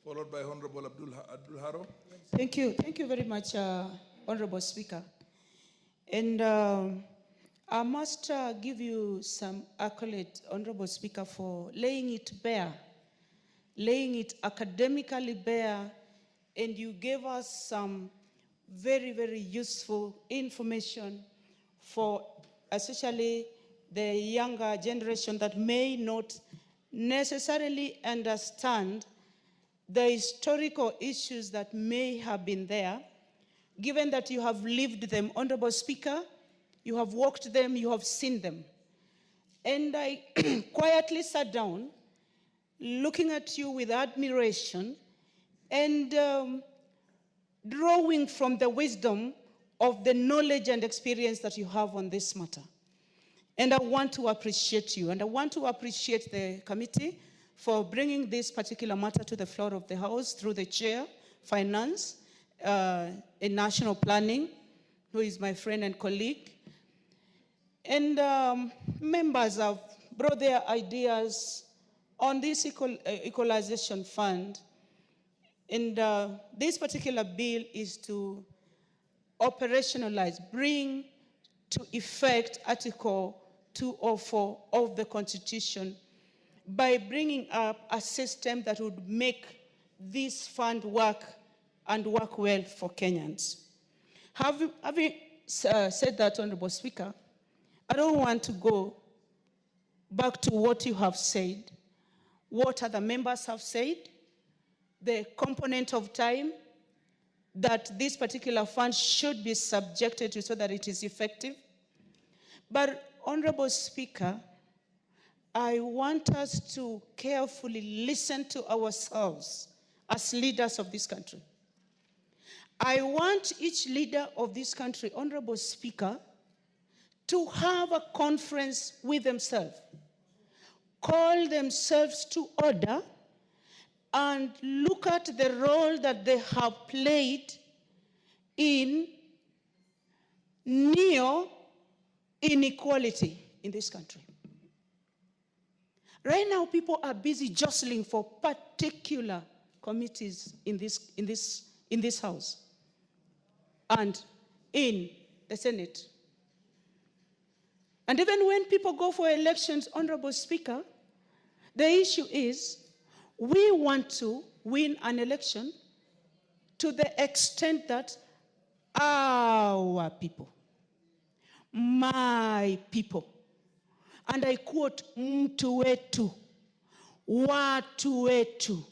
followed by Honorable Abdul Haro. Thank you. Thank you very much, Honorable Speaker. And I must give you some accolade, Honorable Speaker, for laying it bare, laying it academically bare, and you gave us some very, very useful information for especially the younger generation that may not necessarily understand the historical issues that may have been there, given that you have lived them, Honorable Speaker, you have walked them, you have seen them. And I quietly sat down, looking at you with admiration and drawing from the wisdom of the knowledge and experience that you have on this matter. And I want to appreciate you, and I want to appreciate the committee for bringing this particular matter to the floor of the House through the Chair, Finance, in National Planning, who is my friend and colleague. And members have brought their ideas on this equalization fund. And this particular bill is to operationalize, bring to effect Article 204 of the Constitution by bringing up a system that would make this fund work and work well for Kenyans. Having said that, Honorable Speaker, I don't want to go back to what you have said, what other members have said, the component of time that this particular fund should be subjected to so that it is effective. But, Honorable Speaker, I want us to carefully listen to ourselves as leaders of this country. I want each leader of this country, Honorable Speaker, to have a conference with themselves, call themselves to order, and look at the role that they have played in neo-inequality in this country. Right now, people are busy jostling for particular committees in this House and in the Senate. And even when people go for elections, Honorable Speaker, the issue is we want to win an election to the extent that our people, my people, and I quote, mtu wetu, watu wetu.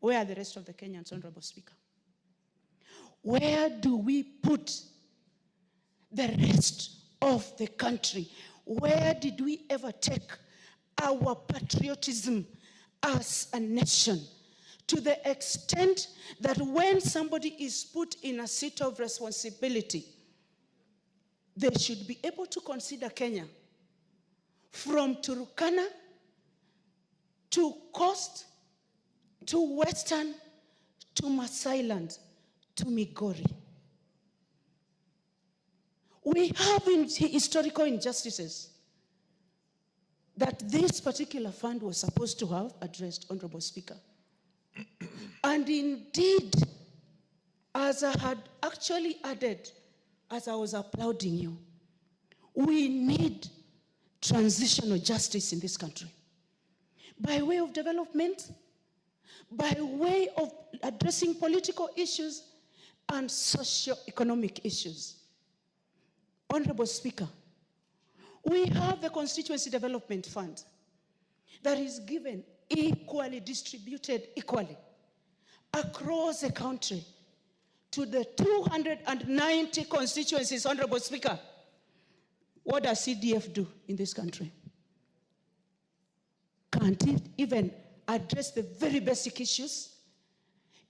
Where are the rest of the Kenyans, Honorable Speaker? Where do we put the rest of the country? Where did we ever take our patriotism as a nation to the extent that when somebody is put in a seat of responsibility, they should be able to consider Kenya from Turkana to Coast to Western to Masailand to Migori. We have historical injustices that this particular fund was supposed to have addressed, Honorable Speaker. And indeed, as I had actually added, as I was applauding you, we need transitional justice in this country. By way of development, by way of addressing political issues and socio-economic issues. Honorable Speaker, we have the Constituency Development Fund that is given equally, distributed equally across the country to the 290 constituencies, Honorable Speaker. What does CDF do in this country? Can't it even address the very basic issues?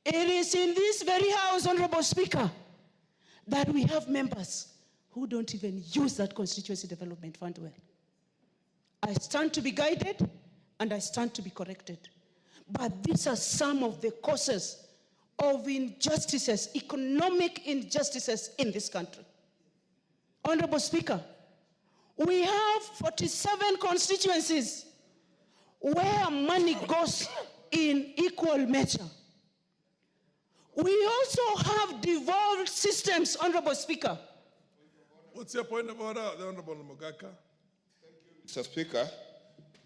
It is in this very House, Honorable Speaker, that we have members who don't even use that Constituency Development Fund well. I stand to be guided and I stand to be corrected. But these are some of the causes of injustices, economic injustices in this country. Honorable Speaker, we have 47 constituencies where money goes in equal measure. We also have devolved systems, Honorable Speaker. What's your point of order, the Honorable Mogaka? Mr. Speaker,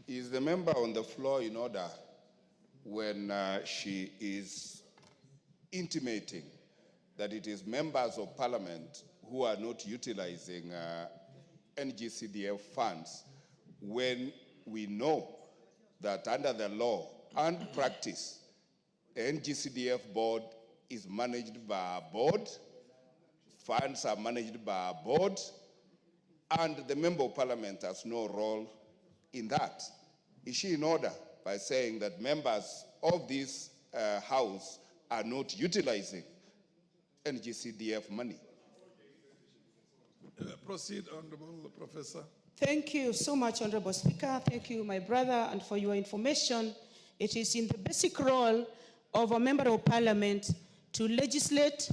is the member on the floor in order when she is intimating that it is members of parliament who are not utilizing NGCDF funds when we know that under the law and practice, the NGCDF board is managed by a board, funds are managed by a board, and the member of parliament has no role in that. Is she in order by saying that members of this house are not utilizing NGCDF money? Proceed, Honorable Professor. Thank you so much, Honorable Speaker. Thank you, my brother, and for your information. It is in the basic role of a member of parliament to legislate,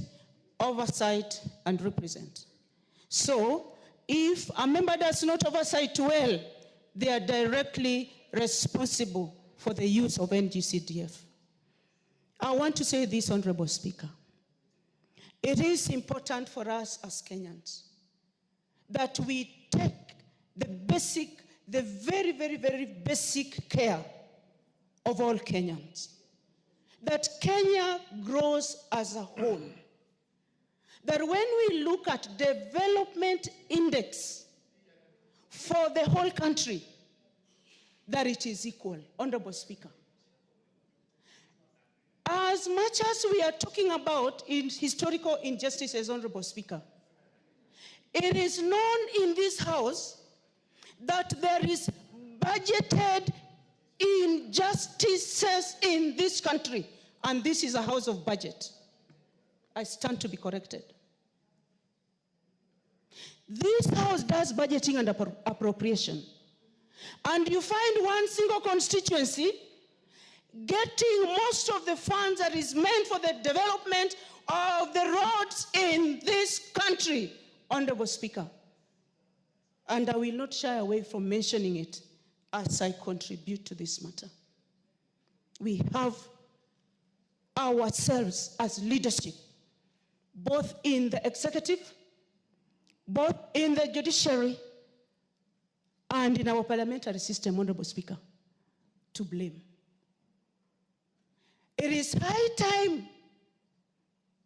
oversight, and represent. So, if a member does not oversight well, they are directly responsible for the use of NGCDF. I want to say this, Honorable Speaker. It is important for us as Kenyans that we take the very, very, very basic care of all Kenyans. That Kenya grows as a whole. That when we look at development index for the whole country, that it is equal, Honorable Speaker. As much as we are talking about in historical injustices, Honorable Speaker, it is known in this house that there is budgeted injustices in this country, and this is a house of budget. I stand to be corrected. This house does budgeting and appropriation. And you find one single constituency getting most of the funds that is meant for the development of the roads in this country, Honorable Speaker. And I will not shy away from mentioning it as I contribute to this matter. We have ourselves as leadership, both in the executive, both in the judiciary, and in our parliamentary system, Honorable Speaker, to blame. It is high time,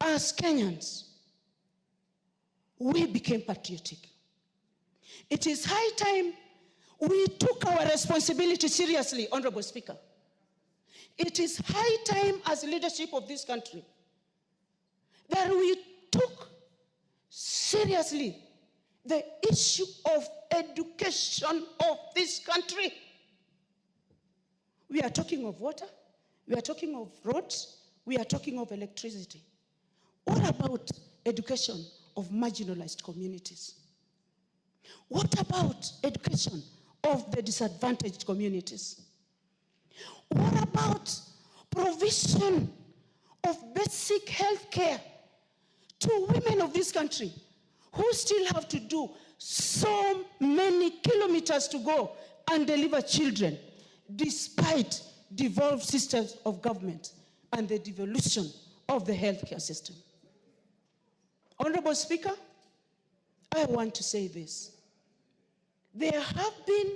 as Kenyans, we became patriotic. It is high time we took our responsibility seriously, Honorable Speaker. It is high time as leadership of this country that we took seriously the issue of education of this country. We are talking of water, we are talking of roads, we are talking of electricity. What about education of marginalized communities? What about education of the disadvantaged communities? What about provision of basic health care to women of this country who still have to do so many kilometers to go and deliver children despite devolved systems of government and the devolution of the healthcare system? Honorable Speaker, I want to say this. There have been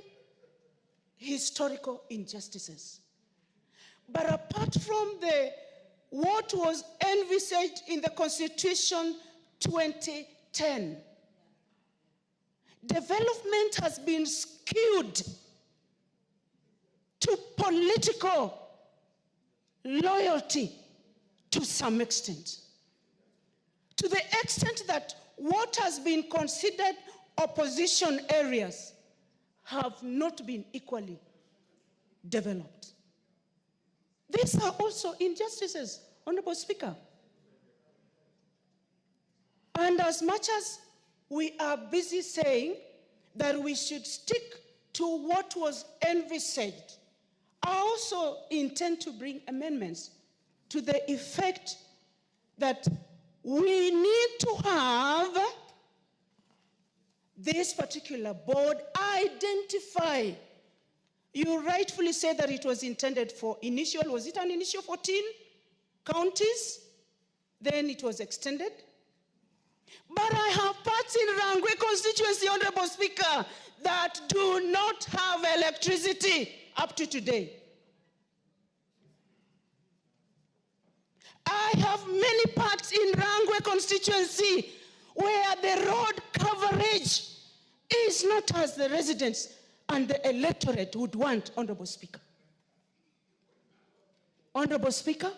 historical injustices. But apart from what was envisaged in the Constitution 2010, development has been skewed to political loyalty to some extent. To the extent that what has been considered opposition areas have not been equally developed. These are also injustices, Honorable Speaker. And as much as we are busy saying that we should stick to what was envisaged, I also intend to bring amendments to the effect that we need to have this particular board identify. You rightfully said that it was intended for initial, was it an initial 14 counties? then it was extended. But I have parts in Rangwe constituency, Honorable Speaker, that do not have electricity up to today. I have many parts in Rangwe constituency where the road coverage is not as the residents and the electorate would want, Honorable Speaker. Honorable Speaker,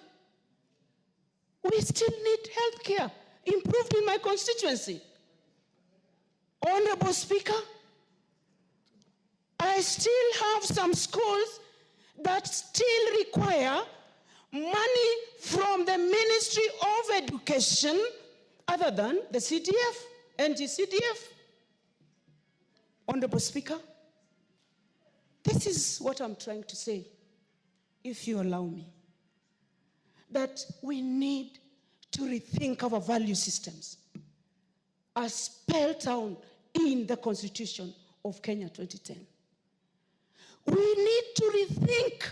we still need health care improved in my constituency. Honorable Speaker, I still have some schools that still require money from the Ministry of Education other than the CDF, NG-CDF. Honorable Speaker, this is what I'm trying to say, if you allow me, that we need to rethink our value systems as spelled out in the Constitution of Kenya 2010. We need to rethink